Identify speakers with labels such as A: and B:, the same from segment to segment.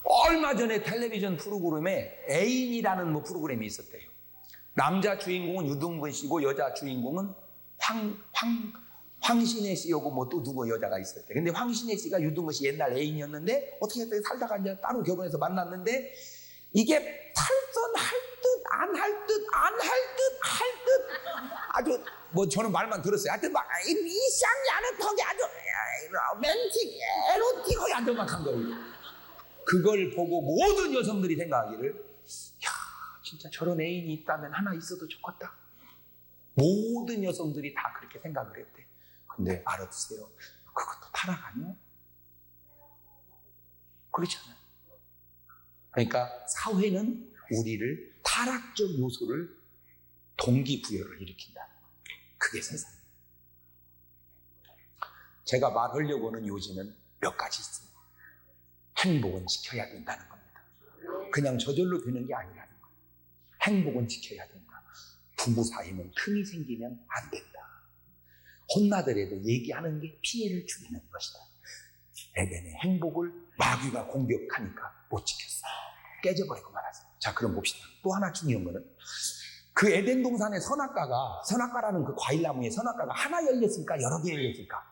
A: 얼마 전에 텔레비전 프로그램에 애인이라는 프로그램이 있었대요. 남자 주인공은 유등분 씨고 여자 주인공은 황신혜 씨하고 또 누구 여자가 있었대. 근데 황신혜 씨가 유등분 씨 옛날 애인이었는데 어떻게 했더니 살다가 이제 따로 결혼해서 만났는데 이게 탈선할 듯 안 할 듯 안 할 듯 할 듯 아주 저는 말만 들었어요. 하여튼 막 이상이 않은 턱이 아주 로맨틱 에로틱하게 아주 막 한 거예요. 그걸 보고 모든 여성들이 생각하기를 야 진짜 저런 애인이 있다면 하나 있어도 좋겠다. 모든 여성들이 다 그렇게 생각을 했대. 근데 알아두세요. 그것도 타락 아니야? 그렇잖아요. 그러니까 사회는 우리를 타락적 요소를 동기부여를 일으킨다. 그게 세상이에요. 제가 말하려고 하는 요지는 몇 가지 있습니다. 행복은 지켜야 된다는 겁니다. 그냥 저절로 되는 게 아니라는 거예요. 행복은 지켜야 된다. 부부 사이는 틈이 생기면 안 된다. 혼나더라도 얘기하는 게 피해를 줄이는 것이다. 에덴의 행복을 마귀가 공격하니까 못 지켰어요. 깨져버리고 말았어요. 자, 그럼 봅시다. 또 하나 중요한 거는 그 에덴 동산의 선악과라는 그 과일나무의 선악과가 하나 열렸을까 여러 개 열렸을까?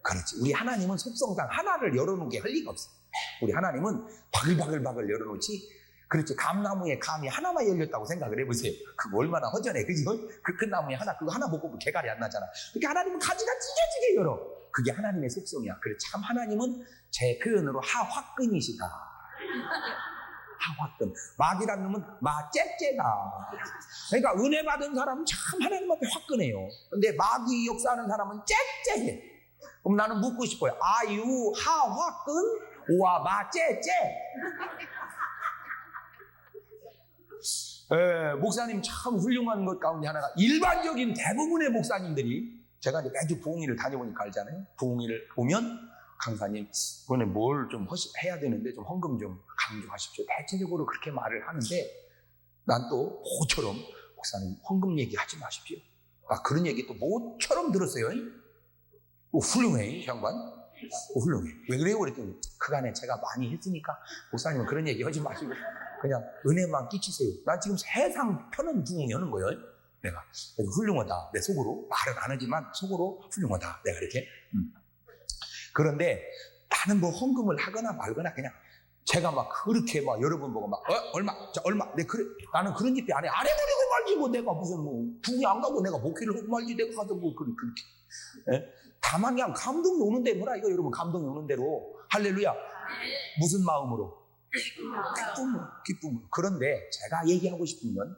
A: 그렇지. 우리 하나님은 속성상 하나를 열어놓은 게 할 리가 없어요. 우리 하나님은 바글바글 열어놓지. 그렇지. 감나무에 감이 하나만 열렸다고 생각을 해보세요. 그거 얼마나 허전해. 그죠? 그 큰 나무에 그거 하나 못 보면 개갈이 안 나잖아. 그러니까 하나님은 가지가 찢어지게 열어. 그게 하나님의 속성이야. 그래, 참 하나님은 제 표현으로 하화끈이시다. 하화끈. 마귀란 놈은 마째째다. 그러니까 은혜 받은 사람은 참 하나님 앞에 화끈해요. 근데 마귀 역사하는 사람은 째째해. 그럼 나는 묻고 싶어요. 아유 하화끈 오와 마째째. 목사님 참 훌륭한 것 가운데 하나가 일반적인 대부분의 목사님들이 제가 이제 매주 부흥회를 다녀보니까 알잖아요. 부흥회를 오면 강사님 이번에 뭘 좀 해야 되는데 좀 헌금 좀 강조하십시오. 대체적으로 그렇게 말을 하는데 난 또 모처럼 목사님 헌금 얘기하지 마십시오. 그런 얘기 또 모처럼 들었어요. 훌륭해 양반. 훌륭해. 왜 그래요? 그랬더니 그간에 제가 많이 했으니까 목사님은 그런 얘기 하지 마시고 그냥 은혜만 끼치세요. 난 지금 세상 편은 부흥이 하는 거예요. 내가 훌륭하다. 내 속으로 말은 안 하지만 속으로 훌륭하다. 내가 이렇게 그런데 나는 헌금을 하거나 말거나 그냥 제가 그렇게 여러분 보고 얼마 그래 나는 그런 짓도 안 해. 안 해버리고 말지 내가 무슨 부흥이 안 가고 내가 목회를 하고 말지 내가 가서 그렇게. 예? 다만 그냥 감동이 오는 대로 뭐라 이거 여러분 감동이 오는 대로 할렐루야. 무슨 마음으로? 기쁨으로. 그런데 제가 얘기하고 싶은 건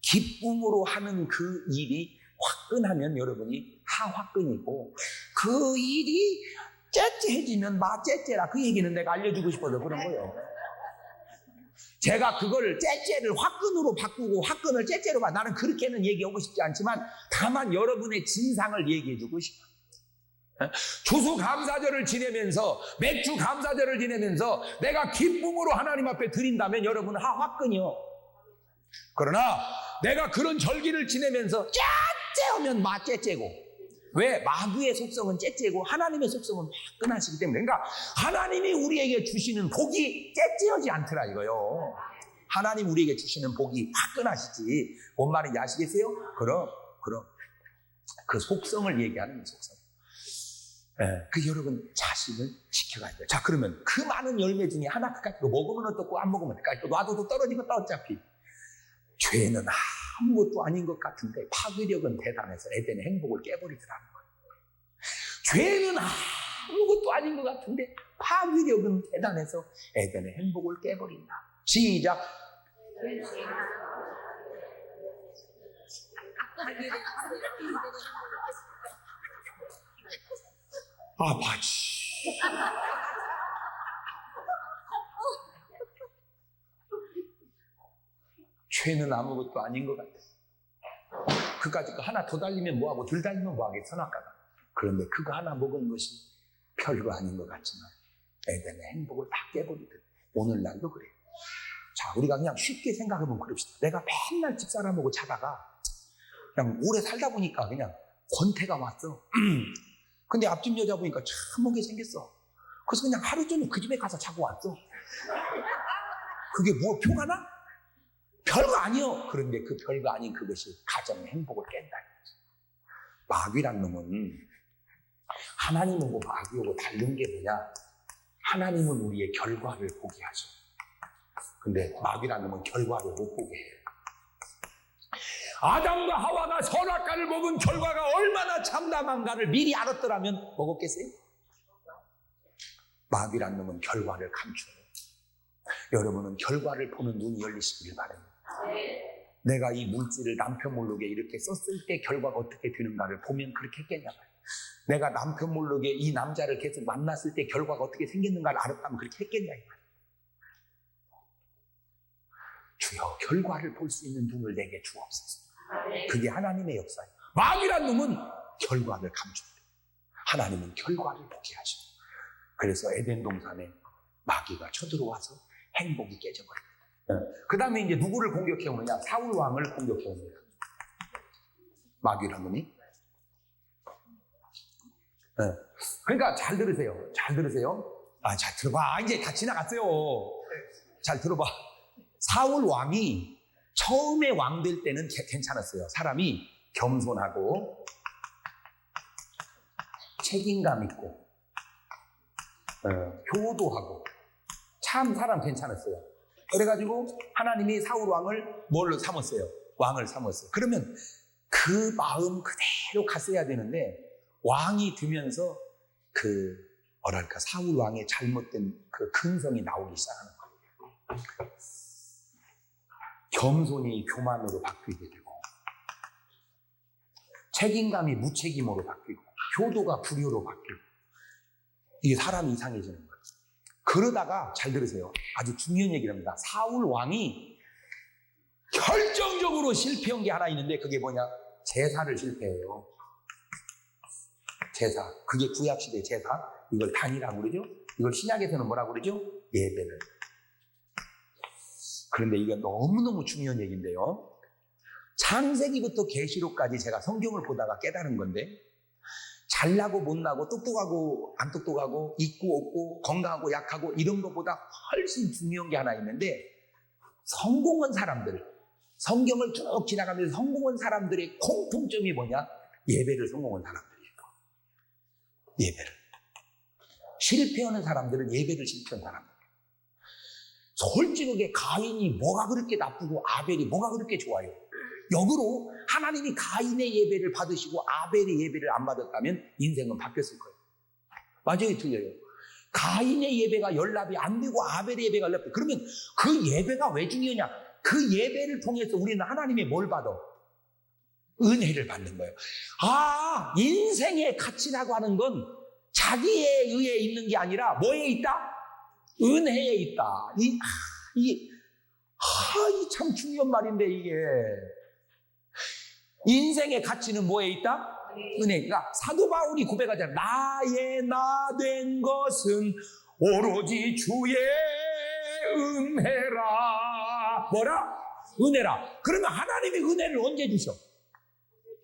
A: 기쁨으로 하는 그 일이 화끈하면 여러분이 하화끈이고 그 일이 째째해지면 마째째라. 그 얘기는 내가 알려주고 싶어서 그런 거예요. 제가 그걸 째째를 화끈으로 바꾸고 화끈을 째째로 나는 그렇게는 얘기하고 싶지 않지만 다만 여러분의 진상을 얘기해주고 싶어요. 추수감사절을 지내면서 맥주 감사절을 지내면서 내가 기쁨으로 하나님 앞에 드린다면 여러분은 화끈이요. 그러나 내가 그런 절기를 지내면서 째째하면 마째째고 왜? 마귀의 속성은 째째고 하나님의 속성은 화끈하시기 때문에 그러니까 하나님이 우리에게 주시는 복이 째째하지 않더라 이거요. 하나님 우리에게 주시는 복이 화끈하시지. 뭔 말인지 아시겠어요? 그럼 그 속성을 얘기하는 속성. 그 여러분 자신을 지켜가야 돼요. 자 그러면 그 많은 열매 중에 하나 그까짓 거 먹으면 어떻고 안 먹으면 어떨까? 놔둬도 떨어지겠다 어차피. 죄는 아무것도 아닌 것 같은데 파괴력은 대단해서 에덴의 행복을 깨버리더라는 거예요. 죄는 아무것도 아닌 것 같은데 파괴력은 대단해서 에덴의 행복을 깨버린다. 시작. 아바지. 죄는 아무것도 아닌 것 같아. 그까짓 거 하나 더 달리면 뭐하고 둘 달리면 뭐하겠어 선악과가. 그런데 그거 하나 먹은 것이 별거 아닌 것 같지만 에덴의 행복을 다 깨버리듯 오늘날도 그래요. 자 우리가 그냥 쉽게 생각해보면 그럽시다. 내가 맨날 집사람하고 자다가 그냥 오래 살다 보니까 그냥 권태가 왔어. 근데 앞집 여자 보니까 참 멋게 생겼어. 그래서 그냥 하루 종일 그 집에 가서 자고 왔어. 그게 뭐 표가 나? 별거 아니요. 그런데 그 별거 아닌 그것이 가정의 행복을 깬다. 마귀란 놈은 하나님하고 마귀하고 다른 게 뭐냐? 하나님은 우리의 결과를 보게 하죠. 근데 마귀란 놈은 결과를 못 보게 해요. 아담과 하와가 선악과를 먹은 결과가 얼마나 참담한가를 미리 알았더라면 먹었겠어요? 마귀란 놈은 결과를 감춰요. 여러분은 결과를 보는 눈이 열리시길 바랍니다. 내가 이 물질을 남편 모르게 이렇게 썼을 때 결과가 어떻게 되는가를 보면 그렇게 했겠냐고요. 내가 남편 모르게 이 남자를 계속 만났을 때 결과가 어떻게 생겼는가를 알았다면 그렇게 했겠냐고요. 주여, 결과를 볼 수 있는 눈을 내게 주옵소서. 그게 하나님의 역사예요. 마귀란 놈은 결과를 감춰요. 하나님은 결과를 보게 하셔. 그래서 에덴 동산에 마귀가 쳐들어와서 행복이 깨져버립니다. 그 다음에 이제 누구를 공격해 오느냐? 사울 왕을 공격해 옵니다. 마귀란 놈이. 그러니까 잘 들으세요. 잘 들으세요. 잘 들어봐. 이제 다 지나갔어요. 잘 들어봐. 사울 왕이 처음에 왕 될 때는 괜찮았어요. 사람이 겸손하고 책임감 있고 효도하고 참 사람 괜찮았어요. 그래가지고 하나님이 사울 왕을 뭘로 삼았어요? 왕을 삼았어요. 그러면 그 마음 그대로 갔어야 되는데 왕이 되면서 뭐랄까 사울 왕의 잘못된 그 근성이 나오기 시작하는 거예요. 겸손이 교만으로 바뀌게 되고 책임감이 무책임으로 바뀌고 효도가 불효로 바뀌고 이게 사람이 이상해지는 거예요. 그러다가 잘 들으세요. 아주 중요한 얘기를 합니다. 사울 왕이 결정적으로 실패한 게 하나 있는데 그게 뭐냐? 제사를 실패해요. 제사. 그게 구약시대 제사. 이걸 단이라고 그러죠. 이걸 신약에서는 뭐라고 그러죠? 예배를. 그런데 이게 너무너무 중요한 얘기인데요. 창세기부터 계시록까지 제가 성경을 보다가 깨달은 건데 잘나고 못나고 똑똑하고 안 똑똑하고 있고 없고 건강하고 약하고 이런 것보다 훨씬 중요한 게 하나 있는데 성공한 사람들, 성경을 쭉 지나가면서 성공한 사람들의 공통점이 뭐냐? 예배를 성공한 사람들이에요. 예배를. 실패하는 사람들은 예배를 실패한 사람들. 솔직하게 가인이 뭐가 그렇게 나쁘고 아벨이 뭐가 그렇게 좋아요? 역으로 하나님이 가인의 예배를 받으시고 아벨의 예배를 안 받았다면 인생은 바뀌었을 거예요. 맞아요, 틀려요? 가인의 예배가 연락이 안 되고 아벨의 예배가 연락이. 그러면 그 예배가 왜 중요하냐? 그 예배를 통해서 우리는 하나님의 뭘 받아? 은혜를 받는 거예요. 인생의 가치라고 하는 건 자기에 의해 있는 게 아니라 뭐에 있다? 은혜에 있다. 이 참 중요한 말인데 이게 인생의 가치는 뭐에 있다? 은혜. 그러니까 사도 바울이 고백하잖아요. 나의 나 된 것은 오로지 주의 은혜라. 뭐라? 은혜라. 그러면 하나님이 은혜를 언제 주셔?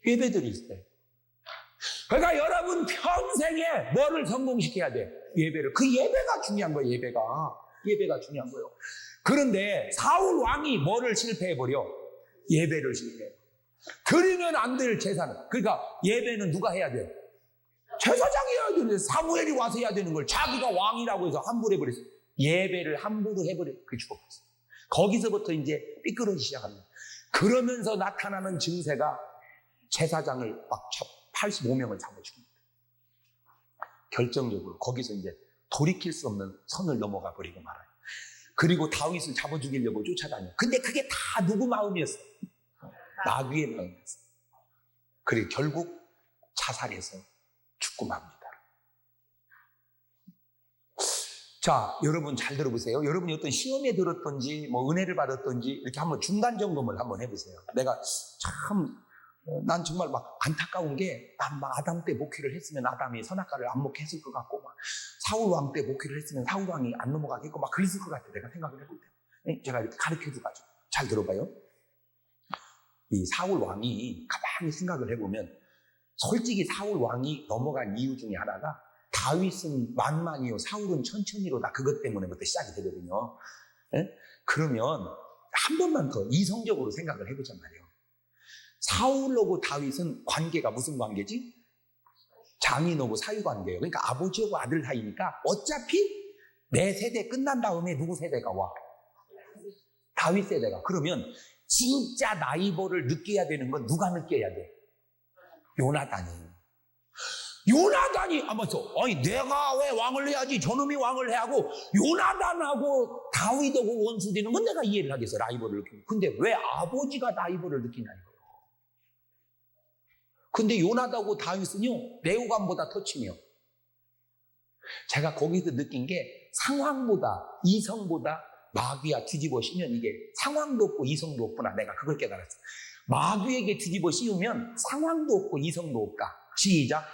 A: 예배들이 있어요. 그러니까 여러분 평생에 뭐를 성공시켜야 돼? 예배를. 그 예배가 중요한 거예요. 예배가 중요한 거예요. 그런데 사울 왕이 뭐를 실패해버려? 예배를 실패해. 드리면 안 될 제사는. 그러니까 예배는 누가 해야 돼? 제사장이 해야 되는데 사무엘이 와서 해야 되는 걸 자기가 왕이라고 해서 함부로 해버렸어요. 예배를 함부로 해버려. 그게 죽어버렸어요. 거기서부터 이제 삐뚤어지기 시작합니다. 그러면서 나타나는 증세가 제사장을 막 85명을 잡아 죽입니다. 결정적으로 거기서 이제 돌이킬 수 없는 선을 넘어가 버리고 말아요. 그리고 다윗을 잡아 죽이려고 쫓아다녀. 근데 그게 다 누구 마음이었어? 마귀의 마음이었어. 그리고 결국 자살해서 죽고 맙니다. 자, 여러분 잘 들어보세요. 여러분이 어떤 시험에 들었던지 뭐 은혜를 받았던지 이렇게 한번 중간 점검을 한번 해보세요. 내가 난 정말 막 안타까운 게 난 막 아담 때 목회를 했으면 아담이 선악과를 안 먹게 했을 것 같고 막 사울 왕 때 목회를 했으면 사울 왕이 안 넘어가겠고 막 그랬을 것 같아. 내가 생각을 해볼 때 제가 이렇게 가르쳐줘가지고 잘 들어봐요. 이 사울 왕이 가만히 생각을 해보면 솔직히 사울 왕이 넘어간 이유 중에 하나가 다윗은 만만이요 사울은 천천히로다. 그것 때문에부터 시작이 되거든요. 예? 그러면 한 번만 더 이성적으로 생각을 해보자 말이에요. 사울하고 다윗은 관계가 무슨 관계지? 장인하고 사위 관계예요. 그러니까 아버지하고 아들 사이니까 어차피 내 세대 끝난 다음에 누구 세대가 와? 다윗 세대가. 그러면 진짜 나이버를 느껴야 되는 건 누가 느껴야 돼? 요나단이. 요나단이 맞어. 아니 내가 왜 왕을 해야지? 저놈이 왕을 해야 하고 요나단하고 다윗하고 원수되는 건 내가 이해를 하겠어. 라이벌을 느끼고. 근데 왜 아버지가 라이벌을 느끼냐 이거예요. 근데 요나단하고 다윗은요 레오감보다 더 치며. 제가 거기서 느낀 게 상황보다 이성보다 마귀야 뒤집어 씌우면 이게 상황도 없고 이성도 없구나. 내가 그걸 깨달았어. 마귀에게 뒤집어 씌우면 상황도 없고 이성도 없다. 시작.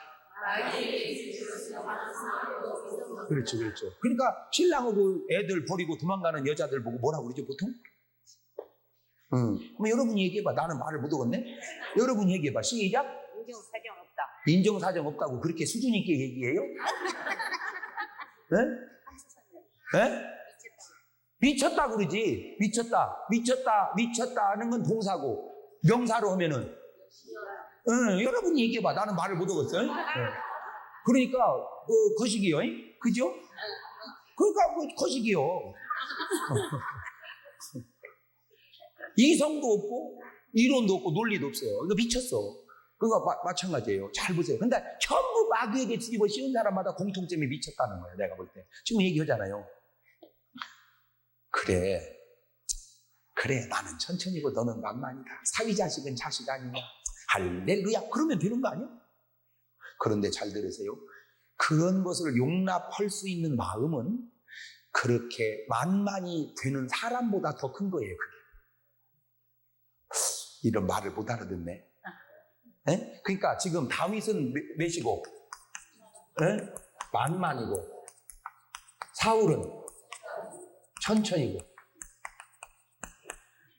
A: 그렇죠, 그렇죠. 그러니까 신랑하고 애들 버리고 도망가는 여자들 보고 뭐라고 그러죠, 보통? 그럼 여러분이 얘기해봐. 나는 말을 못 하겠네? 여러분이 얘기해봐. 시작.
B: 인정사정 없다.
A: 인정사정 없다고 그렇게 수준 있게 얘기해요? 네? 네? 미쳤다 그러지. 미쳤다 하는 건 동사고 명사로 하면은 여러분이 얘기해봐. 나는 말을 못 하겠어요. 그러니까 거식이요. 그죠? 그러니까 거식이요. 이성도 없고 이론도 없고 논리도 없어요. 이거 미쳤어. 그러니까 마찬가지예요. 잘 보세요. 근데 전부 마귀에게 뒤집어 씌운 사람마다 공통점이 미쳤다는 거예요. 내가 볼 때. 지금 얘기하잖아요. 그래 나는 천천히고 너는 만만이다. 사위 자식은 자식 아니냐. 할렐루야. 그러면 되는 거 아니야? 그런데 잘 들으세요. 그런 것을 용납할 수 있는 마음은 그렇게 만만이 되는 사람보다 더 큰 거예요. 그게. 이런 말을 못 알아듣네. 에? 그러니까 지금 다윗은 몇이고 만만이고 사울은 천천히고.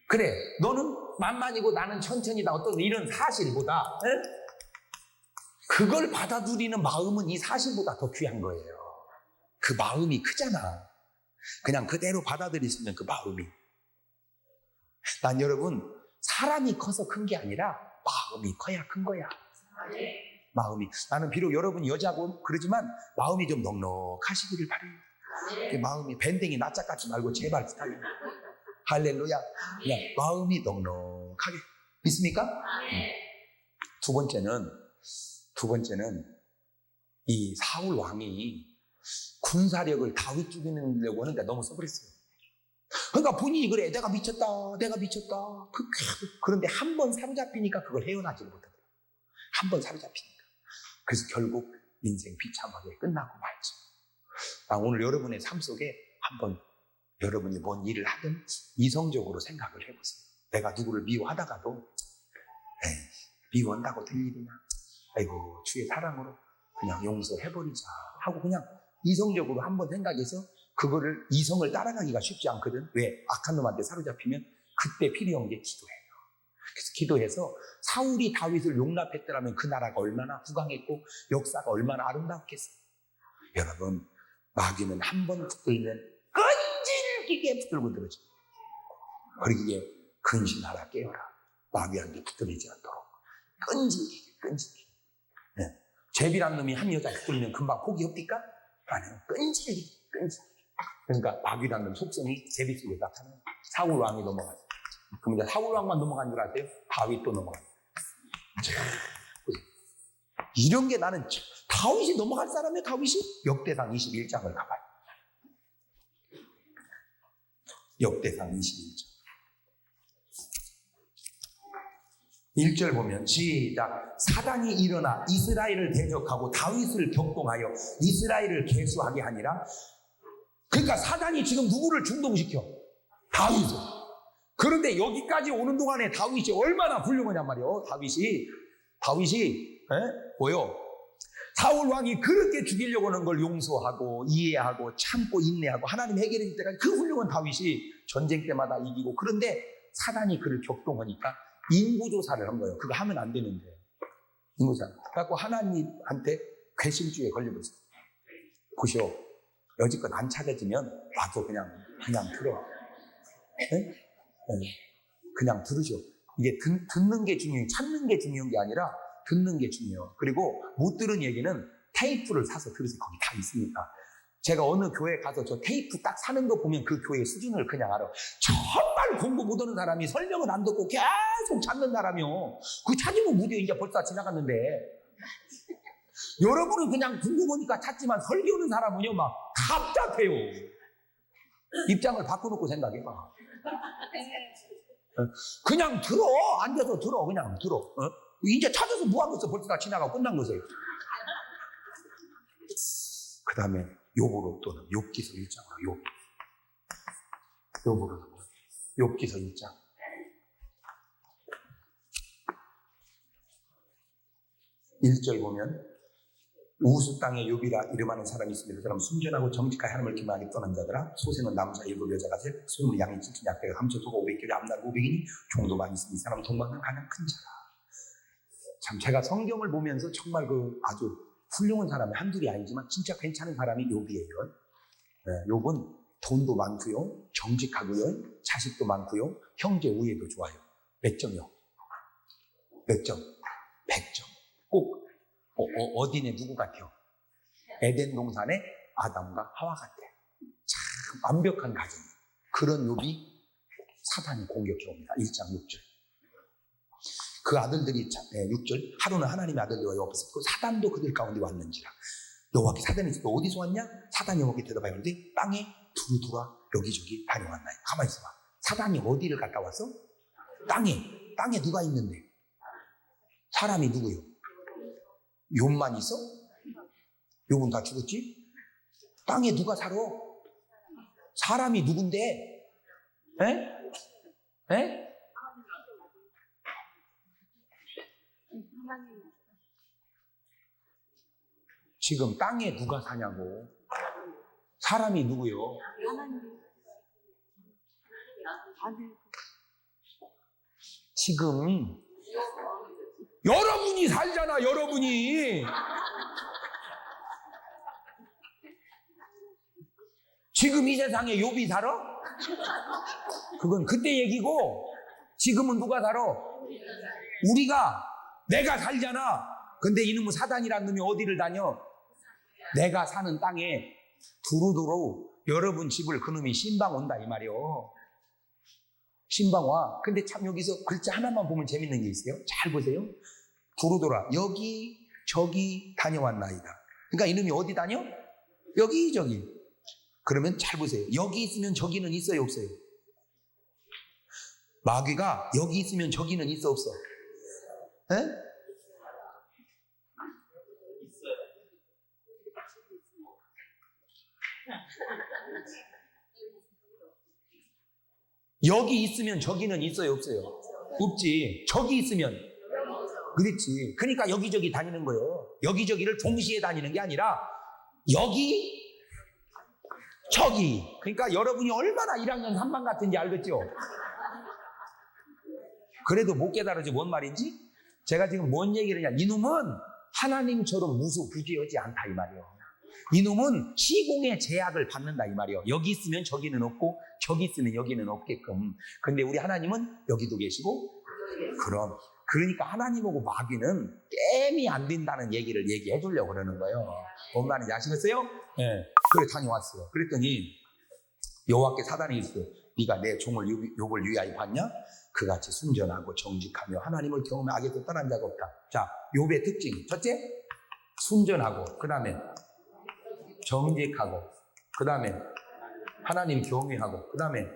A: 그래 너는 만만이고 나는 천천히다. 어떤 이런 사실보다 그걸 받아들이는 마음은 이 사실보다 더 귀한 거예요. 그 마음이 크잖아. 그냥 그대로 받아들이시면 그 마음이. 난 여러분 사람이 커서 큰 게 아니라 마음이 커야 큰 거야. 마음이. 나는 비록 여러분이 여자고 그러지만 마음이 좀 넉넉하시기를 바래요. 마음이 밴댕이 낯짝 같지 말고 제발 스타일. 할렐루야. 그냥 마음이 넉넉하게. 믿습니까? 두 번째는 이 사울 왕이 군사력을 다윗 죽이려고 하는데 너무 써버렸어요. 그러니까 본인이 그래 내가 미쳤다. 그런데 한 번 사로잡히니까 그걸 헤어나지를 못하더라고요. 한 번 사로잡히니까. 그래서 결국 인생 비참하게 끝나고 말죠. 오늘 여러분의 삶 속에 한번 여러분이 뭔 일을 하든 이성적으로 생각을 해보세요. 내가 누구를 미워하다가도 미워한다고 될 일이냐. 아이고 주의 사랑으로 그냥 용서해버리자 하고 그냥 이성적으로 한번 생각해서 그거를 이성을 따라가기가 쉽지 않거든. 왜? 악한 놈한테 사로잡히면 그때 필요한 게 기도예요. 그래서 기도해서 사울이 다윗을 용납했더라면 그 나라가 얼마나 부강했고 역사가 얼마나 아름답겠어요. 여러분 마귀는 한 번 붙들면 끈질기게 붙들고 들어져. 그러기에 근신하라 깨어라. 마귀한테 붙들리지 않도록 끈질기게. 제비란 놈이 한 여자 붙들면 금방 포기합니까? 아니요. 끈질기게. 그러니까 마귀란 놈 속성이 제비 속에 나타나요. 사울 왕이 넘어가요. 그럼 이제 사울 왕만 넘어간 줄 아세요? 다윗도 넘어가요. 이런 게 나는 다윗이 넘어갈 사람이에요. 다윗이 역대상 21장을 가봐요. 역대상 21장 1절 보면 시작. 사단이 일어나 이스라엘을 대적하고 다윗을 격동하여 이스라엘을 계수하게 하니라. 그러니까 사단이 지금 누구를 중동시켜? 다윗을. 그런데 여기까지 오는 동안에 다윗이 얼마나 훌륭하냔 말이에요. 다윗이 뭐요? 사울 왕이 그렇게 죽이려고 하는 걸 용서하고 이해하고 참고 인내하고 하나님 해결해 줄 때까지 그 훌륭한 다윗이 전쟁 때마다 이기고. 그런데 사단이 그를 격동하니까 인구조사를 한 거예요. 그거 하면 안 되는데. 인구상. 그래갖고 하나님한테 괘씸죄에 걸려버렸어요. 보시오. 여지껏 안 찾아지면 와도 그냥 들어. 네? 네. 그냥 들으시오. 이게 듣는 게 중요해요. 찾는 게 중요한 게 아니라 듣는 게 중요해요. 그리고 못 들은 얘기는 테이프를 사서 들으세요. 거기 다 있으니까. 제가 어느 교회 가서 저 테이프 딱 사는 거 보면 그 교회의 수준을 그냥 알아. 정말 공부 못하는 사람이 설명을 안 듣고 계속 찾는 사람이요. 그 찾으면 무디어 이제 벌써 지나갔는데. 여러분은 그냥 궁금하니까 찾지만 설교하는 사람은요 막 답답해요. 입장을 바꿔놓고 생각해봐. 그냥 들어. 앉아서 들어. 그냥 들어. 어? 이제 찾아서 뭐 하겠어. 벌써 다 지나가고 끝난 거세요. 그 다음에 욥으로 또는 욥기서 1장으로 욥으로 욥기서 1장 1절 보면 우수 땅에 욥이라 이름하는 사람이 있습니다. 그 사람 순전하고 정직하게 하나님을 기만하게 떠난 자들아 소생은 남자 7 여자가 셋 소유물이 양이 7천 약대가 3천 소가 500개리 암날 500이니 종도 많이 있으니 이 사람은 동방은 가장 큰 자라. 참 제가 성경을 보면서 정말 그 아주 훌륭한 사람이 한둘이 아니지만 진짜 괜찮은 사람이 욥이에요. 욥은 돈도 많고요, 정직하고요, 자식도 많고요, 형제 우애도 좋아요. 몇 점이요? 몇 점? 100점. 꼭 어디네 누구 같아요? 에덴 동산의 아담과 하와 같아. 참 완벽한 가정. 그런 욥이 사단이 공격해 옵니다. 1장 6절. 그 아들들이 6절 하루는 하나님의 아들들과 여호와께서 그 사단도 그들 가운데 왔는지라. 여호와께 사단이 있어. 너 어디서 왔냐? 사단이 여호와께 대답하여 이르되 땅에 두루두라 여기저기 다녀왔나요? 가만히 있어봐. 사단이 어디를 갔다 왔어? 땅에 누가 있는데? 사람이 누구요? 욥만 있어? 욥은 다 죽었지? 땅에 누가 살아? 사람이 누군데? 에? 에? 지금 땅에 누가 사냐고. 사람이 누구요? 지금 여러분이 살잖아. 여러분이. 지금 이 세상에 욥이 살아? 그건 그때 얘기고 지금은 누가 살아? 우리가. 내가 살잖아. 근데 이놈의 사단이란 놈이 어디를 다녀? 내가 사는 땅에 두루두루 여러분 집을 그놈이 신방 온다 이 말이요. 신방 와. 근데 참 여기서 글자 하나만 보면 재밌는 게 있어요. 잘 보세요. 두루두라 여기 저기 다녀왔나이다. 그러니까 이놈이 어디 다녀? 여기 저기. 그러면 잘 보세요. 여기 있으면 저기는 있어요 없어요? 마귀가 여기 있으면 저기는 있어 없어? 에? 여기 있으면 저기는 있어요 없어요? 없지. 저기 있으면 그렇지. 그러니까 여기저기 다니는 거예요. 여기저기를 동시에 다니는 게 아니라 여기 저기. 그러니까 여러분이 얼마나 1학년 3반 같은지 알겠죠? 그래도 못 깨달아지 뭔 말인지? 제가 지금 뭔 얘기를 하냐. 이놈은 하나님처럼 무소부지하지 않다 이 말이에요. 이놈은 시공의 제약을 받는다 이 말이에요. 여기 있으면 저기는 없고 저기 있으면 여기는 없게끔. 근데 우리 하나님은 여기도 계시고 그럼. 그러니까 하나님하고 마귀는 게임이 안 된다는 얘기를 얘기해 주려고 그러는 거예요. 뭔 말인지 아시겠어요? 네. 그래 다녀왔어요. 그랬더니 여호와께 사단이 있어요. 네가 내 종을 욥을 유의하여 봤냐? 그같이 순전하고 정직하며 하나님을 경험해 악에서 떠난 자가 없다. 자, 욥의 특징. 첫째, 순전하고, 그 다음에 정직하고, 그 다음에 하나님 경외하고, 그 다음에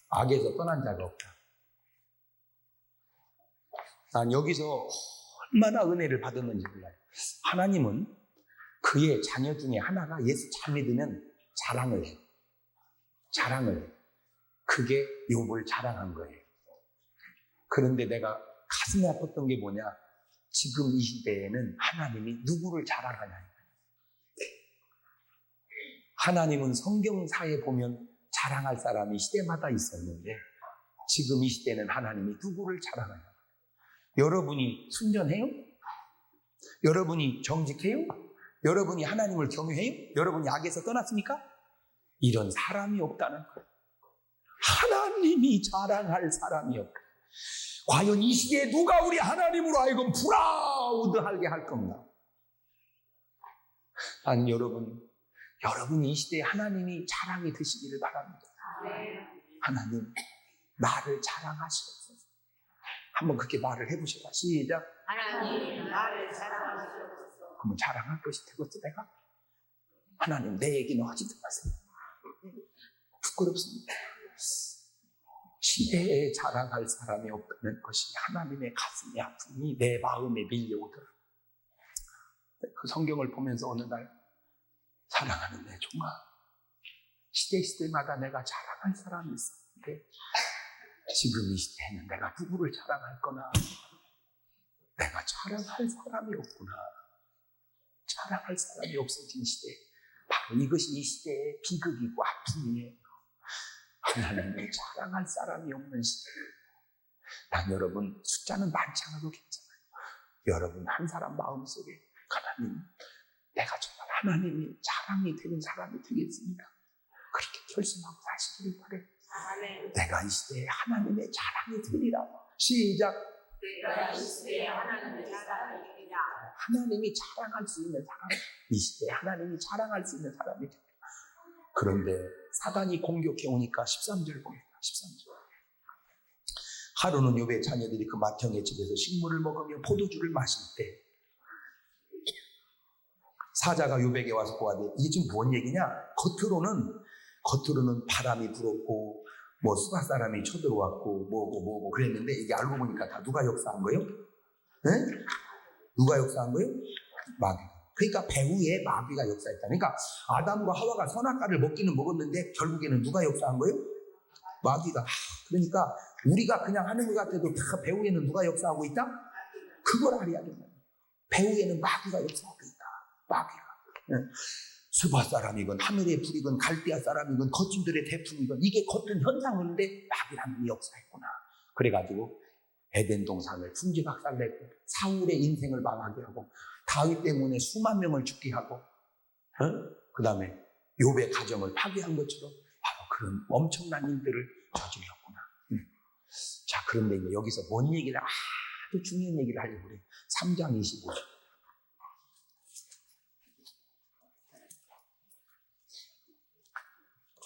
A: 악에서 떠난 자가 없다. 난 여기서 얼마나 은혜를 받았는지 몰라요. 하나님은 그의 자녀 중에 하나가 예수 잘 믿으면 자랑을 해요. 자랑을 해요. 그게 욥을 자랑한 거예요. 그런데 내가 가슴이 아팠던 게 뭐냐? 지금 이 시대에는 하나님이 누구를 자랑하냐? 하나님은 성경사에 보면 자랑할 사람이 시대마다 있었는데 지금 이 시대는 하나님이 누구를 자랑하냐? 여러분이 순전해요? 여러분이 정직해요? 여러분이 하나님을 경외해요? 여러분이 악에서 떠났습니까? 이런 사람이 없다는 거예요. 하나님이 자랑할 사람이 없다. 과연 이 시대에 누가 우리 하나님으로 하여금 프라우드하게 할 건가? 아니, 여러분이 이 시대에 하나님이 자랑이 되시기를 바랍니다. 하나님, 나를 자랑하시옵소서. 한번 그렇게 말을 해보시라. 시작.
B: 하나님, 나를 자랑하시옵소서.
A: 그러면 자랑할 것이 되겠어, 내가? 하나님, 내 얘기는 하지도 마세요. 부끄럽습니다. 시대에 자랑할 사람이 없다는 것이 하나님의 가슴의 아픔이 내 마음에 밀려오더라. 그 성경을 보면서 어느 날, 사랑하는 내 종아, 시대마다 내가 자랑할 사람이 있었는데 지금 이 시대에는 내가 누구를 자랑할 거나, 내가 자랑할 사람이 없구나. 자랑할 사람이 없어진 시대, 바로 이것이 이 시대의 비극이고 아픔이에요. 하나님을 자랑할 사람이 없는 시대. 난 여러분 숫자는 많지 않아도 괜찮아요. 여러분 한 사람 마음속에 하나님, 내가 정말 하나님이 자랑이 되는 사람이 되겠습니다. 그렇게 결심하고 사시기를 바래. 내가 이 시대에 하나님의 자랑이 되리라. 시작.
B: 내가 이 시대에 하나님의 자랑이 되리라.
A: 하나님이 자랑할 수 있는 사람, 이 시대에 하나님이 자랑할 수 있는 사람이 되리라. 그런데 사단이 공격해 오니까 13절 봅니다. 13절. 하루는 욥의 자녀들이 그 맏형의 집에서 식물을 먹으며 포도주를 마실 때 사자가 욥에게 와서 보아되, 이게 지금 뭔 얘기냐? 겉으로는 바람이 불었고 뭐 수바 사람이 쳐들어왔고 뭐고 그랬는데, 이게 알고 보니까 다 누가 역사한 거예요? 네? 누가 역사한 거예요? 마귀가. 그러니까 배후에 마귀가 역사했다. 그러니까 아담과 하와가 선악과를 먹기는 먹었는데 결국에는 누가 역사한 거예요? 마귀가. 그러니까 우리가 그냥 하는 것 같아도 다 배후에는 누가 역사하고 있다? 그걸 알아야 된다. 배후에는 마귀가 역사하고 있다. 마귀가. 수바 사람이건 하늘의 불이건 갈대아 사람이건 거침들의 태풍이건 이게 겉은 현상인데 마귀라는 역사했구나. 그래가지고 에덴 동산을 풍지박살내고 사울의 인생을 망하게 하고 다윗 때문에 수만 명을 죽게 하고 그 다음에 욥의 가정을 파괴한 것처럼 바로 그런 엄청난 일들을 저질렀구나. 자, 그런데 이제 여기서 뭔 얘기를, 아주 중요한 얘기를 하려고 그래요. 3장 25절.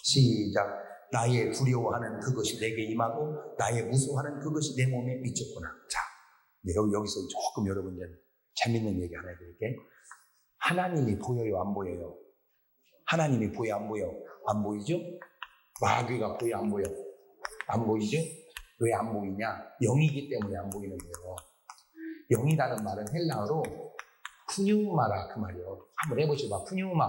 A: 시작. 나의 두려워하는 그것이 내게 임하고 나의 무서워하는 그것이 내 몸에 미쳤구나. 자, 여기서 조금 여러분 재밌는 얘기 하나 해드릴게요. 하나님이 보여요, 안 보여요? 하나님이 보여, 안 보여? 안 보이죠? 마귀가 보여, 안 보여? 안 보이죠? 왜 안 보이냐? 영이기 때문에 안 보이는 거예요. 영이라는 말은 헬라어로 푸뉴마라, 그 말이에요. 한번 해보시죠. 푸뉴마.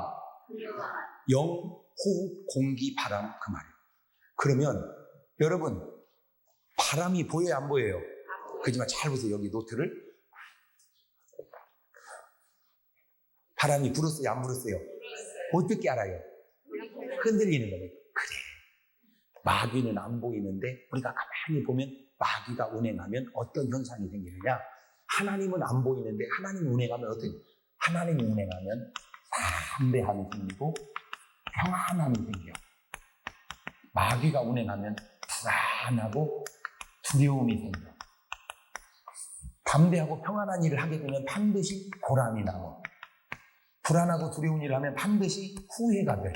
A: 영, 호흡, 공기, 바람, 그 말이에요. 그러면 여러분, 바람이 보여요, 안 보여요? 그렇지만 잘 보세요. 여기 노트를. 바람이 불었어요, 안 불었어요? 어떻게 알아요? 흔들리는 거예요. 그래. 마귀는 안 보이는데 우리가 가만히 보면 마귀가 운행하면 어떤 현상이 생기느냐? 하나님은 안 보이는데 하나님이 운행하면 하나님이 운행하면 담대함이 생기고 평안함이 생겨. 마귀가 운행하면 불안하고 두려움이 생겨. 담대하고 평안한 일을 하게 되면 반드시 보람이 나고, 불안하고 두려운 일을 하면 반드시 후회가 돼.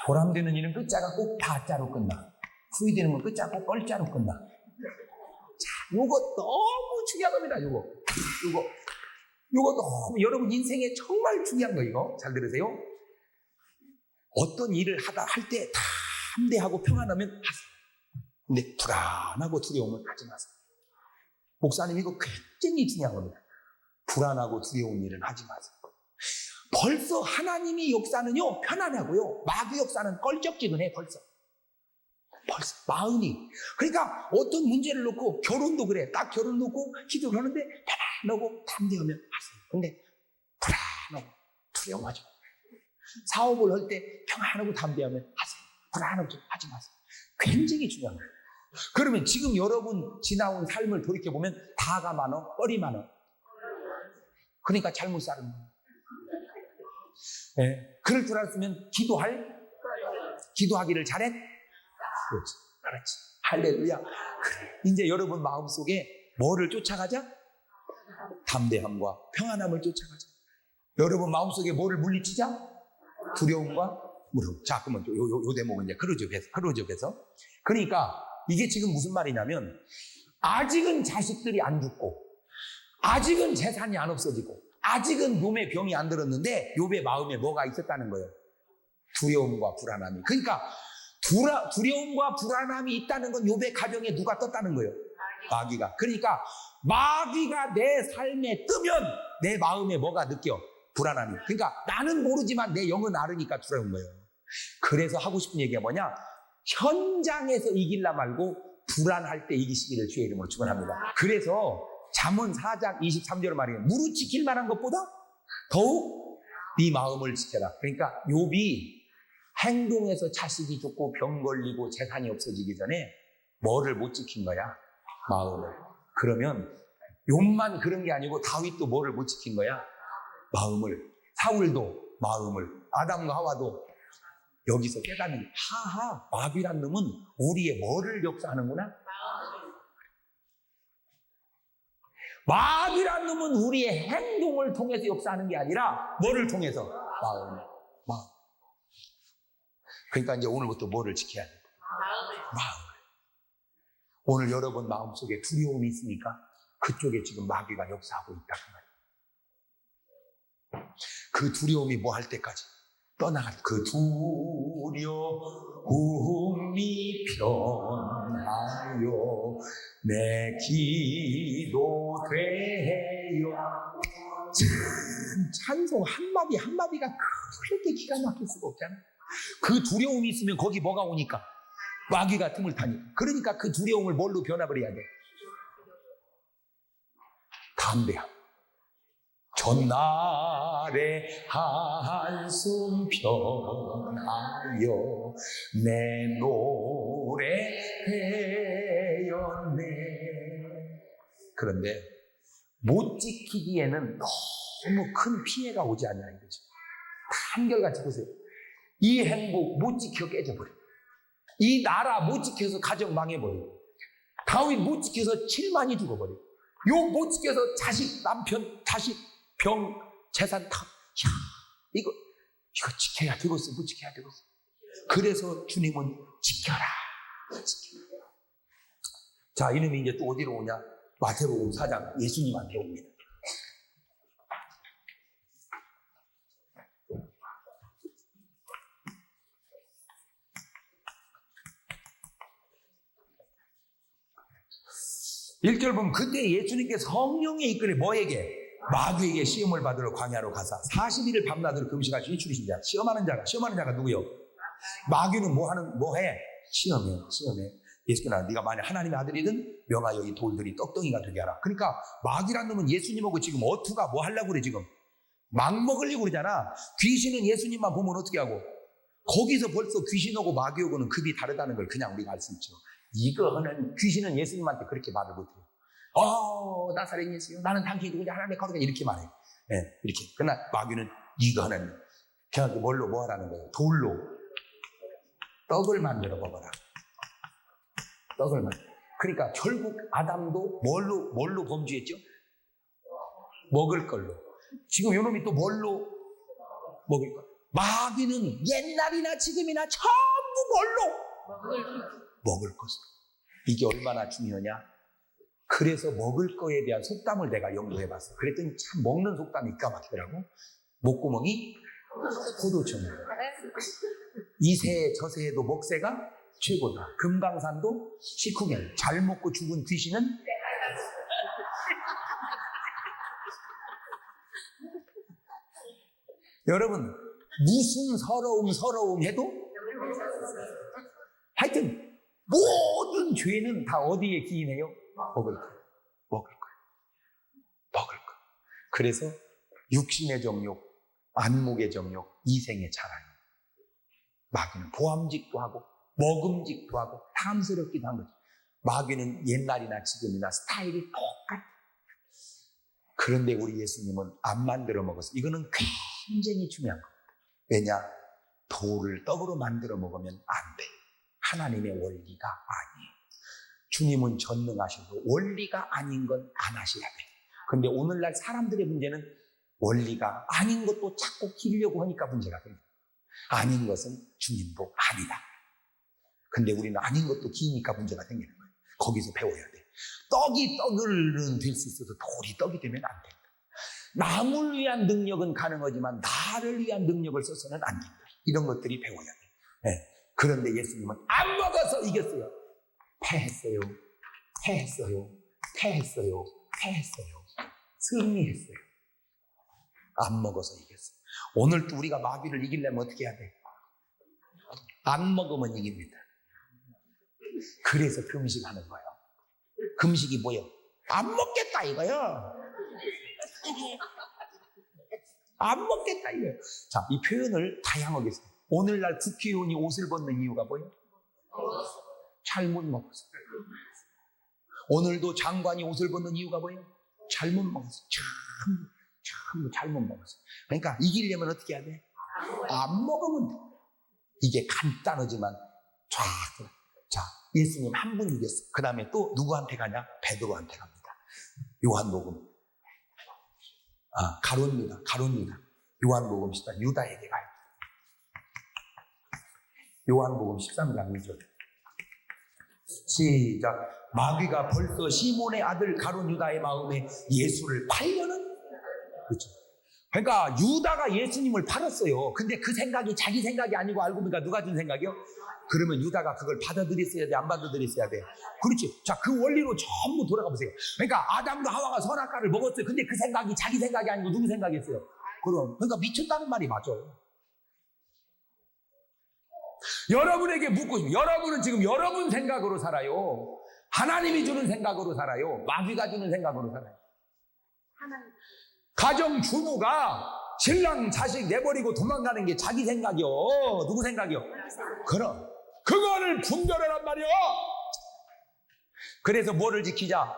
A: 보람되는 일은 끝자가 꼭 다자로 끝나. 후회되는 건 끝자가 꼭 뻘자로 끝나. 자, 요거 너무 중요한 겁니다. 요거 너무 여러분 인생에 정말 중요한 거. 이거 잘 들으세요. 어떤 일을 할 때 담대하고 평안하면 하세요. 근데 불안하고 두려움은 하지 마세요. 목사님, 이거 굉장히 중요한 겁니다. 불안하고 두려운 일은 하지 마세요. 벌써 하나님이 역사는요 편안하고요, 마귀 역사는 껄쩍지근해. 벌써 마음이. 그러니까 어떤 문제를 놓고, 결혼도 그래. 딱 결혼 놓고 기도를 하는데 편안하고 담대하면 하세요. 근데 불안하고 두려워하지 마세요. 사업을 할 때 평안하고 담대하면 하세요. 불안하고 하지 마세요. 굉장히 중요한 거예요. 그러면 지금 여러분 지나온 삶을 돌이켜보면 다가 많어, 뻘이 많어? 그러니까 잘못 사는 거예요. 네. 그럴 줄 알았으면 기도하기를 잘했? 그렇지. 그렇지. 할렐루야. 그래. 이제 여러분 마음속에 뭐를 쫓아가자? 담대함과 평안함을 쫓아가자. 여러분 마음속에 뭐를 물리치자? 두려움과 무서움. 자, 그러면 요 대목은 이제 크루즈에서. 그러니까 이게 지금 무슨 말이냐면 아직은 자식들이 안 죽고 아직은 재산이 안 없어지고 아직은 욥의 병이 안 들었는데 욥의 마음에 뭐가 있었다는 거예요? 두려움과 불안함이. 그러니까 두려움과 불안함이 있다는 건 욥의 가정에 누가 떴다는 거예요? 마귀가. 그러니까 마귀가 내 삶에 뜨면 내 마음에 뭐가 느껴? 불안함이. 그러니까 나는 모르지만 내 영은 알으니까 두려운 거예요. 그래서 하고 싶은 얘기가 뭐냐? 현장에서 이길라 말고 불안할 때 이기시기를 주의 이름으로 축원합니다. 그래서 잠언 4장 23절 말이에요. 무릇 지킬 만한 것보다 더욱 네 마음을 지켜라. 그러니까 욥이 행동에서 자식이 죽고 병 걸리고 재산이 없어지기 전에 뭐를 못 지킨 거야? 마음을. 그러면 욥만 그런 게 아니고 다윗도 뭐를 못 지킨 거야? 마음을. 사울도 마음을. 아담과 하와도. 여기서 깨닫는 하하, 마귀란 놈은 우리의 뭐를 역사하는구나? 마귀란 놈은 우리의 행동을 통해서 역사하는 게 아니라 뭐를 통해서? 마음. 그러니까 이제 오늘부터 뭐를 지켜야 돼? 마음을. 오늘 여러분 마음속에 두려움이 있으니까 그쪽에 지금 마귀가 역사하고 있다 그 말이에요. 그 두려움이 뭐 할 때까지? 떠나갈 그 두려움이 변하여 내 기도 되어. 참 찬송 한마디 한마디가 그렇게 기가 막힐 수가 없잖아. 그 두려움이 있으면 거기 뭐가 오니까? 마귀가 틈을 타니까. 그러니까 그 두려움을 뭘로 변화를 해야 돼? 담대함. 전날의 한숨 변하여 내 노래 되었네. 그런데 못 지키기에는 너무 큰 피해가 오지 않냐 이거죠. 한결같이 보세요. 이 행복 못 지켜 깨져버려. 이 나라 못 지켜서 가정 망해버려. 다윗 못 지켜서 7만이 죽어버려. 욥 못 지켜서 자식, 남편, 자식, 병, 재산 다. 야, 이거 지켜야 되겠어. 못 지켜야 되겠어. 그래서 주님은 지켜라. 자, 이놈이 이제 또 어디로 오냐? 마태복음 4장 예수님한테 옵니다. 일 절 보면 그때 예수님께서 성령에 이끌어 뭐에게? 마귀에게 시험을 받으러 광야로 가사 40일을 밤낮으로 금식하시니 줄이신 자. 시험하는 자가 누구요? 마귀는 뭐해? 시험해. 예수께서 네가 만약 하나님의 아들이든 명하여 이 돌들이 떡덩이가 되게 하라. 그러니까 마귀란 놈은 예수님하고 지금 어투가 뭐 하려고 그래 지금? 막 먹으려고 그러잖아. 귀신은 예수님만 보면 어떻게 하고? 거기서 벌써 귀신하고 마귀하고는 급이 다르다는 걸 그냥 우리가 알 수 있죠. 이거는 귀신은 예수님한테 그렇게 말을 못해요. 나사렛 예수요. 나는 당신이 누구냐 하나님의 거룩한 이렇게 말해. 네, 이렇게. 그러나 마귀는 이거 하나님. 그냥 뭘로 뭐 하라는 거예요? 돌로 떡을 만들어 먹어라. 떡을 만들어. 그러니까 결국 아담도 뭘로 범죄했죠? 먹을 걸로. 지금 요놈이 또 뭘로 먹을 걸? 마귀는 옛날이나 지금이나 전부 뭘로? 먹을 것으로. 이게 얼마나 중요하냐? 그래서 먹을 거에 대한 속담을 내가 연구해봤어. 그랬더니 참 먹는 속담이 기가 막히더라고. 목구멍이 포도청이야. 이 새에 저 새에도 먹새가 최고다. 금강산도 식후경. 잘 먹고 죽은 귀신은 여러분 무슨 서러움 해도 하여튼 모든 죄는 다 어디에 기인해요? 먹을 거. 그래서 육신의 정욕, 안목의 정욕, 이생의 자랑. 마귀는 보암직도 하고 먹음직도 하고 탐스럽기도 한 거죠. 마귀는 옛날이나 지금이나 스타일이 똑같아. 그런데 우리 예수님은 안 만들어 먹었어요. 이거는 굉장히 중요한 겁니다. 왜냐? 돌을 떡으로 만들어 먹으면 안 돼. 하나님의 원리가 아니에요. 주님은 전능하셔도 원리가 아닌 건 안 하셔야 돼. 근데 오늘날 사람들의 문제는 원리가 아닌 것도 자꾸 기르려고 하니까 문제가 됩니다. 아닌 것은 주님도 아니다. 근데 우리는 아닌 것도 기니까 문제가 생기는 거예요. 거기서 배워야 돼. 떡이 떡은 될 수 있어도 돌이 떡이 되면 안 된다. 남을 위한 능력은 가능하지만 나를 위한 능력을 써서는 안 된다. 이런 것들이 배워야 돼. 네. 그런데 예수님은 안 먹어서 이겼어요. 패했어요. 패했어요. 패했어요. 패했어요. 승리했어요. 안 먹어서 이겼어요. 오늘도 우리가 마귀를 이기려면 어떻게 해야 돼? 안 먹으면 이깁니다. 그래서 금식하는 거예요. 금식이 뭐예요? 안 먹겠다 이거요. 안 먹겠다 이거예요. 자, 이 표현을 다양하게 써요. 오늘날 국회의원이 옷을 벗는 이유가 뭐예요? 잘못 먹었어. 오늘도 장관이 옷을 벗는 이유가 뭐예요? 잘못 먹었어. 참 잘못 먹었어. 그러니까 이기려면 어떻게 해야 돼? 안 먹으면 돼. 이게 간단하지만 자, 예수님 한 분 이겼어. 그 다음에 또 누구한테 가냐? 베드로한테 갑니다. 요한복음. 가룟니다. 요한복음 14, 유다에게 가요. 요한복음 13장 2절. 시작. 마귀가 벌써 시몬의 아들 가룟 유다의 마음에 예수를 팔려는? 그렇죠. 그러니까 유다가 예수님을 팔았어요. 근데 그 생각이 자기 생각이 아니고 알고 보니까 누가 준 생각이요? 그러면 유다가 그걸 받아들였어야 돼? 안 받아들였어야 돼? 그렇지. 자, 그 원리로 전부 돌아가 보세요. 그러니까 아담과 하와가 선악과를 먹었어요. 근데 그 생각이 자기 생각이 아니고 누구 생각이었어요? 그러니까 미쳤다는 말이 맞아요. 여러분에게 묻고 싶어요. 여러분은 지금 여러분 생각으로 살아요? 하나님이 주는 생각으로 살아요? 마귀가 주는 생각으로 살아요? 가정 주부가 신랑 자식 내버리고 도망가는 게 자기 생각이요? 누구 생각이요? 그럼 그거를 분별하란 말이요. 그래서 뭐를 지키자?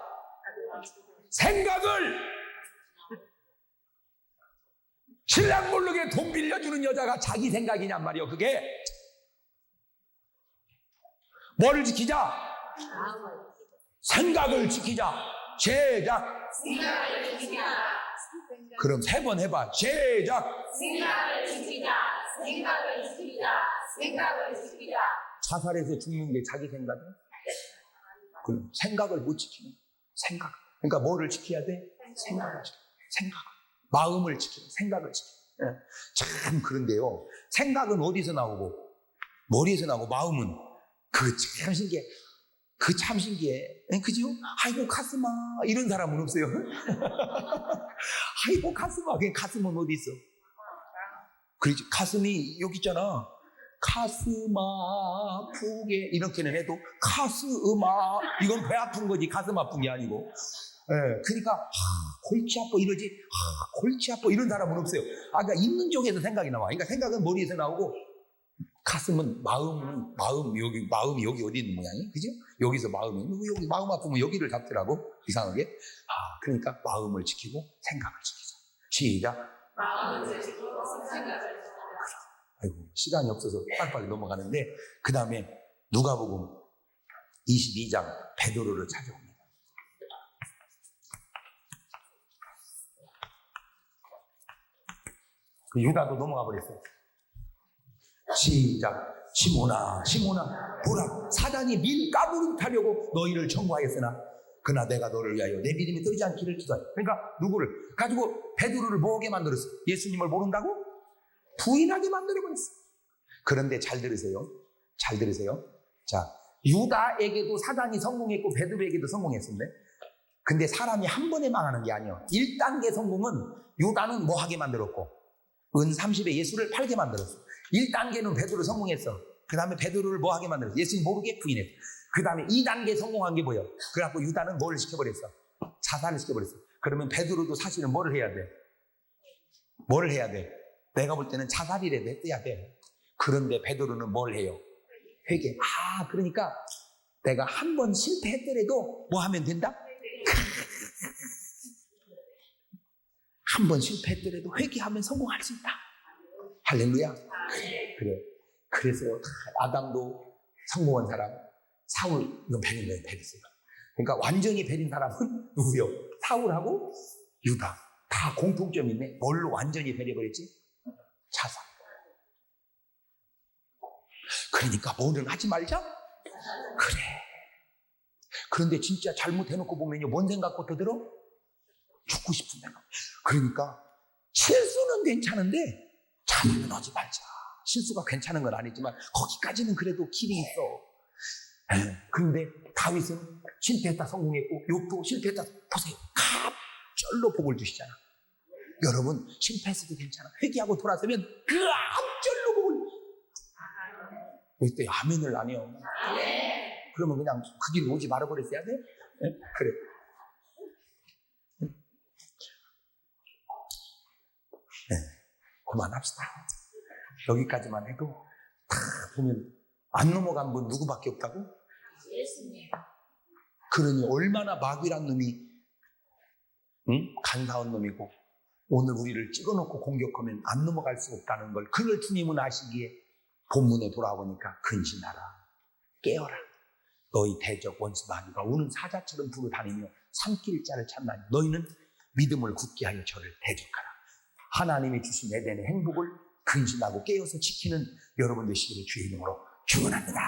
A: 생각을. 신랑 모르게 돈 빌려주는 여자가 자기 생각이냔 말이요. 그게 뭐를 지키자? 생각을 지키자. 제작.
B: 생각을 지키자.
A: 그럼 3번 해봐. 제작.
B: 생각을 지키자. 생각을 지키자. 생각을 지키자.
A: 자살해서 죽는 게 자기 생각이야? 그럼 생각을 못 지키는 생각. 그러니까 뭐를 지켜야 돼? 생각을 지켜. 생각을. 마음을 지켜. 생각을 지켜. 참 그런데요. 생각은 어디서 나오고 머리에서 나오고 마음은 그 참 신기해. 그 참 신기해. 그죠? 아이고 가슴아 이런 사람은 없어요. 아이고 가슴아. 그냥 가슴은 어디 있어? 그렇지. 가슴이 여기 있잖아. 가슴 아프게 이렇게는 해도 가슴아 이건 배 아픈 거지 가슴 아픈 게 아니고. 그러니까 골치 아파 이러지. 골치 아파 이런 사람은 없어요. 그러니까 있는 쪽에서 생각이 나와. 그러니까 생각은 머리에서 나오고 가슴은 마음이 여기 어디 있는 모양이? 그죠? 여기서 마음이 여기 마음 아프면 여기를 잡더라고 이상하게. 그러니까 마음을 지키고 생각을 지키자. 시작.
B: 마음을 지키고 생각을 지키자.
A: 아이고 시간이 없어서 빨리빨리 넘어가는데 그 다음에 누가복음 22장 베드로를 찾아옵니다. 그 유다도 넘어가 버렸어요. 시작. 시몬아 보라 사단이 밀 까무름타려고 너희를 청구하였으나 그러나 내가 너를 위하여 내 믿음이 떨어지지 않기를 기도하여. 그러니까 누구를 가지고 베드로를 뭐하게 만들었어? 예수님을 모른다고? 부인하게 만들어버렸어. 그런데 잘 들으세요. 자, 유다에게도 사단이 성공했고 베드로에게도 성공했었네. 근데 사람이 한 번에 망하는 게 아니에요. 1단계 성공은 유다는 뭐하게 만들었고 은 30에 예수를 팔게 만들었어. 1단계는 베드로 성공했어. 그 다음에 베드로를 뭐하게 만들었어? 예수님 모르게 부인했어. 그 다음에 2단계 성공한 게 뭐예요? 그래갖고 유다는 뭘 시켜버렸어? 자살을 시켜버렸어. 그러면 베드로도 사실은 뭐를 해야 돼? 뭐를 해야 돼? 내가 볼 때는 자살이라도 했어야 돼. 그런데 베드로는 뭘 해요? 회개. 그러니까 내가 한 번 실패했더라도 뭐 하면 된다? 한 번 실패했더라도 회개하면 성공할 수 있다. 할렐루야. 그래. 그래서 아담도 성공한 사람, 사울, 이건 베린 거예요, 베렸어요. 그러니까 완전히 베린 사람은 누구요? 사울하고 유다. 다 공통점이 있네. 뭘로 완전히 베려버렸지? 자살. 그러니까 뭐는 하지 말자? 그래. 그런데 진짜 잘못해놓고 보면요, 뭔 생각부터 들어? 죽고 싶은 생각. 그러니까 실수는 괜찮은데 자살은 하지 말자. 실수가 괜찮은 건 아니지만 거기까지는 그래도 길이 있어. 그런데 다윗은 실패했다 성공했고 욥도 실패했다. 보세요. 갑절로 복을 주시잖아. 여러분 실패했어도 괜찮아. 회개하고 돌아서면 그 앞절로 복을. 그때 아멘을 안 해요. 그러면 그냥 그 길 오지 말아버렸어야 돼? 그래. 그만합시다. 여기까지만 해도 다 보면 안 넘어간 분 누구밖에 없다고?
B: 예수님.
A: 그러니 얼마나 마귀란 놈이 간사한 놈이고 오늘 우리를 찍어놓고 공격하면 안 넘어갈 수 없다는 걸 그걸 주님은 아시기에 본문에 돌아오니까 근신하라. 깨어라. 너희 대적 원수 마귀가 우는 사자처럼 두루 다니며 삼킬 자를 찾나니 너희는 믿음을 굳게 하여 저를 대적하라. 하나님이 주신 에덴의 행복을 근신하고 깨어서 지키는 여러분 되시기를 주의 이름으로 축원합니다.